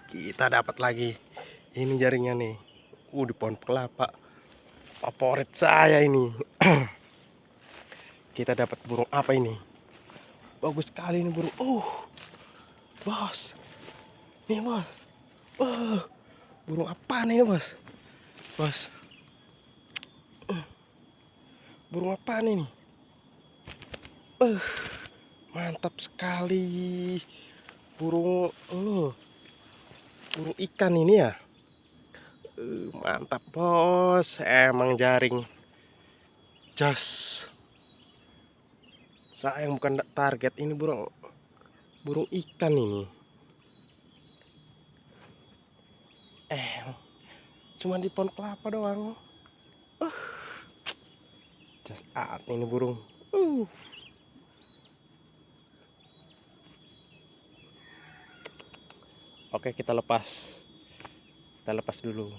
Kita dapat lagi. Ini jaringnya nih. Di pohon kelapa. Favorit saya ini. Kita dapat burung apa ini? Bagus sekali ini burung. Bos. Nih, bos. Burung apa nih, bos? Bos. Burung apa nih? Mantap sekali. Burung burung ikan ini ya. Mantap, bos. Emang jaring jas. Sayang bukan target, ini burung ikan ini. Cuma di pohon kelapa doang. Jas ini burung. Oke, kita lepas dulu.